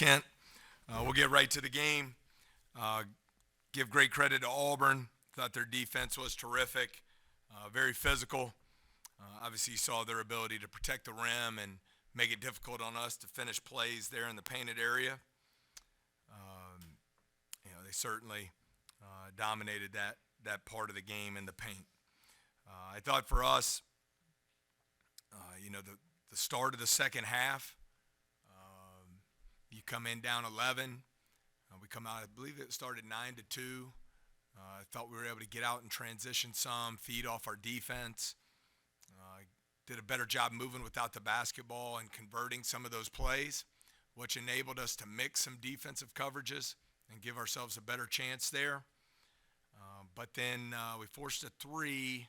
Kent. We'll get right to the game. Uh, Give great credit to Auburn. Thought their defense was terrific, very physical. Obviously, you saw their ability to protect the rim and make it difficult on us to finish plays there in the painted area. They certainly dominated that part of the game in the paint. I thought for us, the start of the second half, you come in down 11. We come out, I believe it started 9-2. I thought we were able to get out and transition some, feed off our defense. Did a better job moving without the basketball and converting some of those plays, which enabled us to mix some defensive coverages and give ourselves a better chance there. But then we forced a three,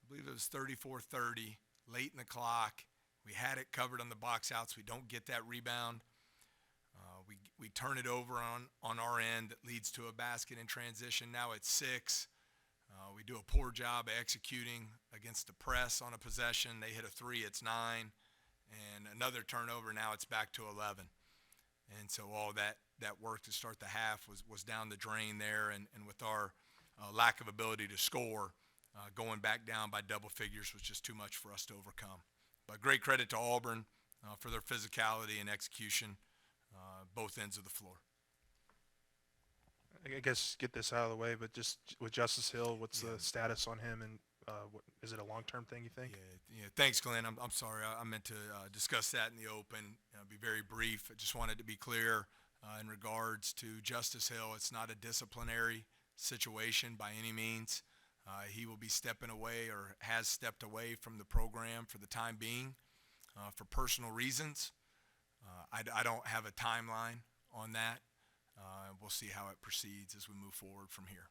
I believe it was 34-30, late in the clock. We had it covered on the box outs. We don't get that rebound. We turn it over on our end. That leads to a basket in transition. Now it's 6. We do a poor job executing against the press on a possession. They hit a 3, it's 9. And another turnover, now it's back to 11. And so all that work to start the half was down the drain there. And with our lack of ability to score, going back down by double figures was just too much for us to overcome. But great credit to Auburn for their physicality and execution, both ends of the floor. I guess get this out of the way, but just with Justice Hill, what's the status on him, and is it a long-term thing, you think? Yeah. Thanks, Glenn. I'm sorry. I meant to discuss that in the open. Be very brief. I just wanted to be clear in regards to Justice Hill. It's not a disciplinary situation by any means. He will be stepping away or has stepped away from the program for the time being for personal reasons. I don't have a timeline on that. We'll see how it proceeds as we move forward from here.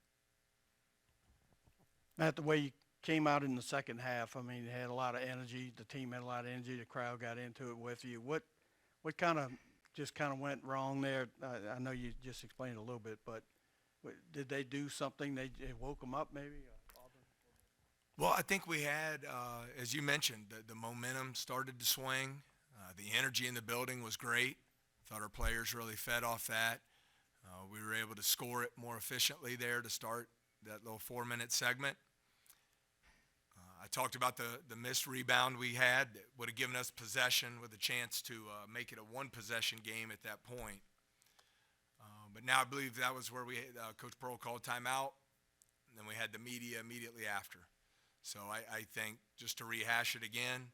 Matt, the way you came out in the second half, I mean, you had a lot of energy. The team had a lot of energy. The crowd got into it with you. What kind of went wrong there? I know you just explained a little bit, but did they do something? They woke them up maybe? Well, I think we had, as you mentioned, the momentum started to swing. The energy in the building was great. Thought our players really fed off that. We were able to score it more efficiently there to start that little 4-minute segment. I talked about the missed rebound we had that would have given us possession with a chance to make it a one-possession game at that point. But now I believe that was where Coach Pearl called timeout, and then we had the media immediately after. So I think, just to rehash it again,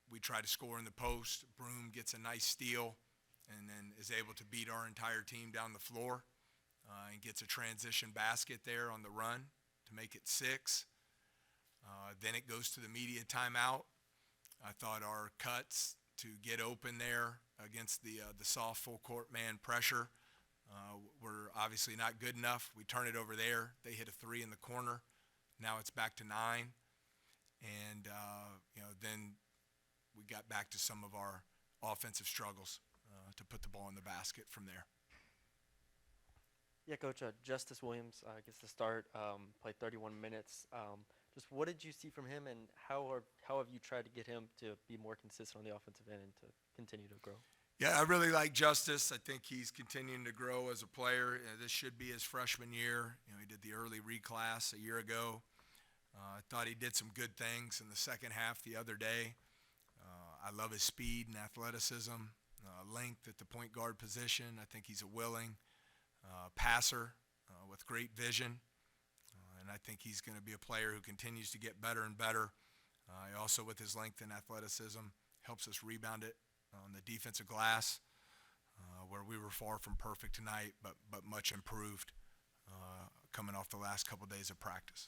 we try to score in the post. Broom gets a nice steal and then is able to beat our entire team down the floor and gets a transition basket there on the run to make it 6. Then it goes to the media timeout. I thought our cuts to get open there against the soft full court man pressure were obviously not good enough. We turn it over there. They hit a 3 in the corner. Now it's back to 9. And, then we got back to some of our offensive struggles to put the ball in the basket from there. Yeah, Coach, Justice Williams gets the start, played 31 minutes. Just what did you see from him, and how have you tried to get him to be more consistent on the offensive end and to continue to grow? Yeah, I really like Justice. I think he's continuing to grow as a player. This should be his freshman year. He did the early reclass a year ago. I thought he did some good things in the second half the other day. I love his speed and athleticism, length at the point guard position. I think he's a willing passer with great vision, and I think he's going to be a player who continues to get better and better. He also, with his length and athleticism, helps us rebound it on the defensive glass, where we were far from perfect tonight, but much improved coming off the last couple days of practice.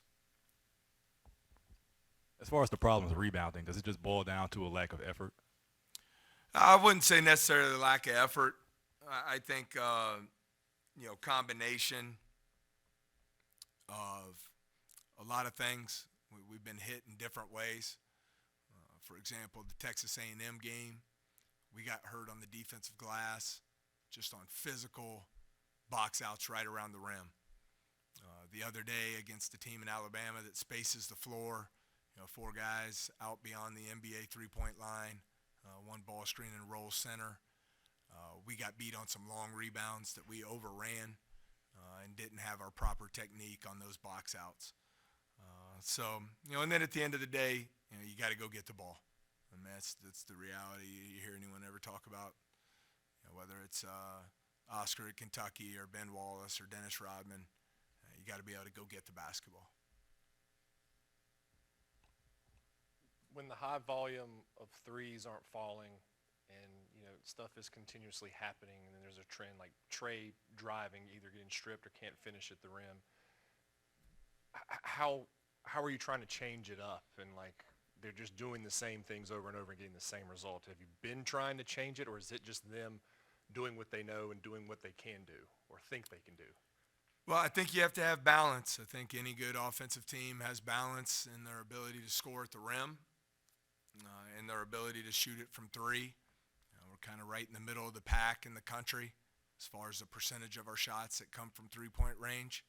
As far as the problem with rebounding, does it just boil down to a lack of effort? I wouldn't say necessarily lack of effort. I think, combination of a lot of things. We've been hit in different ways. For example, the Texas A&M game, we got hurt on the defensive glass, just on physical box outs right around the rim. The other day against the team in Alabama that spaces the floor, 4 guys out beyond the NBA three-point line, one ball screen and roll center. we got beat on some long rebounds that we overran and didn't have our proper technique on those box outs. And then at the end of the day, you got to go get the ball. And that's the reality. You hear anyone ever talk about, whether it's Oscar at Kentucky or Ben Wallace or Dennis Rodman, you got to be able to go get the basketball. When the high volume of threes aren't falling and, stuff is continuously happening and then there's a trend like Trey driving, either getting stripped or can't finish at the rim, how are you trying to change it up? And, they're just doing the same things over and over and getting the same result. Have you been trying to change it, or is it just them doing what they know and doing what they can do or think they can do? Well, I think you have to have balance. I think any good offensive team has balance in their ability to score at the rim and their ability to shoot it from three. We're kind of right in the middle of the pack in the country as far as the percentage of our shots that come from three-point range.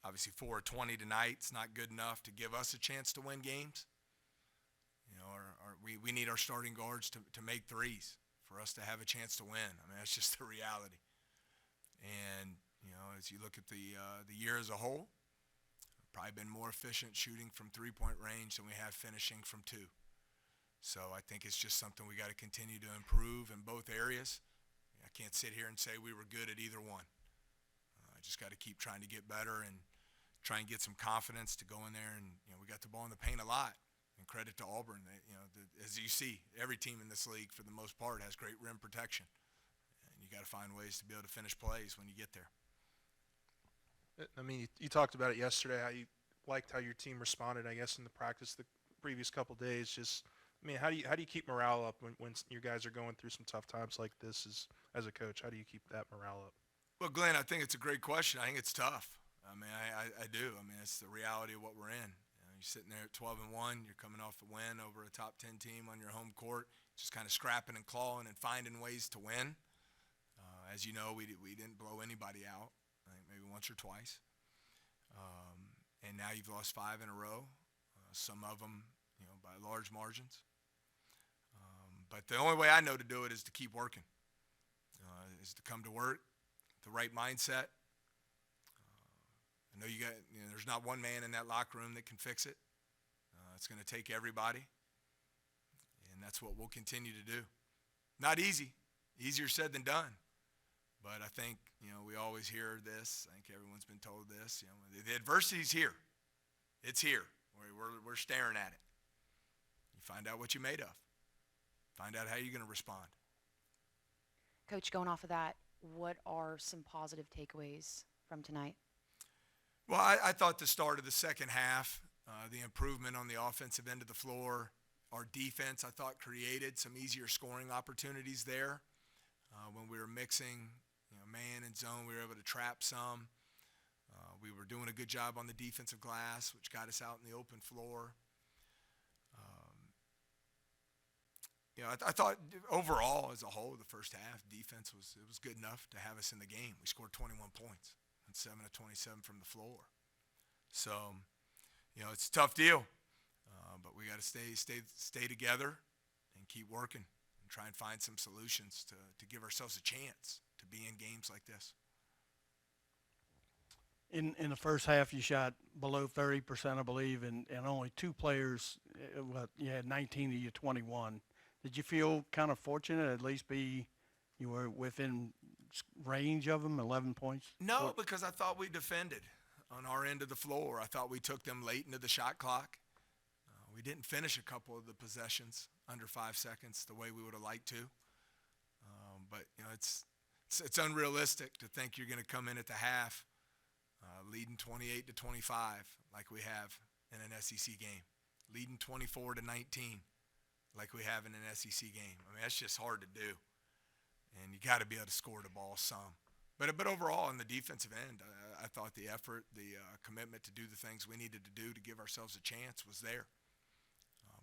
Obviously, 4 of 20 tonight is not good enough to give us a chance to win games. We need our starting guards to make threes for us to have a chance to win. I mean, that's just the reality. And, as you look at the year as a whole, probably been more efficient shooting from three-point range than we have finishing from two. So I think it's just something we got to continue to improve in both areas. I can't sit here and say we were good at either one. I just got to keep trying to get better and try and get some confidence to go in there. And, we got the ball in the paint a lot. And credit to Auburn. As you see, every team in this league, for the most part, has great rim protection. And you got to find ways to be able to finish plays when you get there. I mean, you talked about it yesterday, how you liked how your team responded, I guess, in the practice the previous couple days. Just, I mean, how do you keep morale up when your guys are going through some tough times like this as a coach? How do you keep that morale up? Well, Glenn, I think it's a great question. I think it's tough. I mean, I do. I mean, it's the reality of what we're in. You're sitting there at 12-1. You're coming off a win over a top 10 team on your home court, just kind of scrapping and clawing and finding ways to win. As you know, we didn't blow anybody out. I think maybe once or twice. And now you've lost 5 in a row, some of them, by large margins. But the only way I know to do it is to keep working, is to come to work, the right mindset. I know there's not one man in that locker room that can fix it. It's going to take everybody, and that's what we'll continue to do. Not easy, easier said than done. But I think, we always hear this. I think everyone's been told this. The adversity's here. It's here. We're staring at it. You find out what you're made of. Find out how you're going to respond. Coach, going off of that, what are some positive takeaways from tonight? Well, I thought the start of the second half, the improvement on the offensive end of the floor, our defense, I thought, created some easier scoring opportunities there. When we were mixing, man and zone, we were able to trap some. We were doing a good job on the defensive glass, which got us out in the open floor. I thought overall, as a whole, the first half defense was good enough to have us in the game. We scored 21 points and 7 of 27 from the floor. So, it's a tough deal, but we got to stay together and keep working and try and find some solutions to give ourselves a chance to be in games like this. In the first half, you shot below 30%, I believe, and only 2 players. You had 19 of your 21. Did you feel kind of fortunate at least you were within range of them, 11 points? No, because I thought we defended on our end of the floor. I thought we took them late into the shot clock. We didn't finish a couple of the possessions under 5 seconds the way we would have liked to. But it's unrealistic to think you're going to come in at the half leading 28-25 like we have in an SEC game, leading 24-19 like we have in an SEC game. I mean, that's just hard to do, and you got to be able to score the ball some. But overall, on the defensive end, I thought the effort, the commitment to do the things we needed to do to give ourselves a chance was there.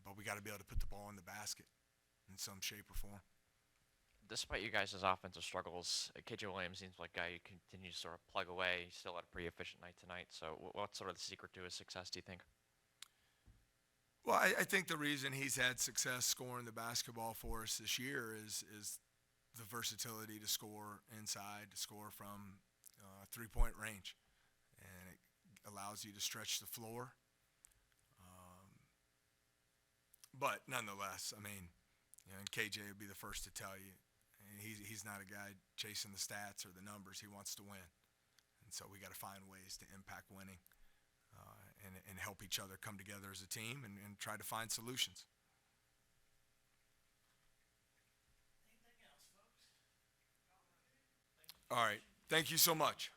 But we got to be able to put the ball in the basket in some shape or form. Despite you guys' offensive struggles, KJ Williams seems like a guy you continue to sort of plug away. He still had a pretty efficient night tonight. So what's sort of the secret to his success, do you think? Well, I think the reason he's had success scoring the basketball for us this year is the versatility to score inside, to score from 3-point range, and it allows you to stretch the floor. But nonetheless, I mean, you know, and KJ would be the first to tell you, he's not a guy chasing the stats or the numbers. He wants to win, and so we got to find ways to impact winning, and help each other come together as a team and try to find solutions. All right. Thank you so much.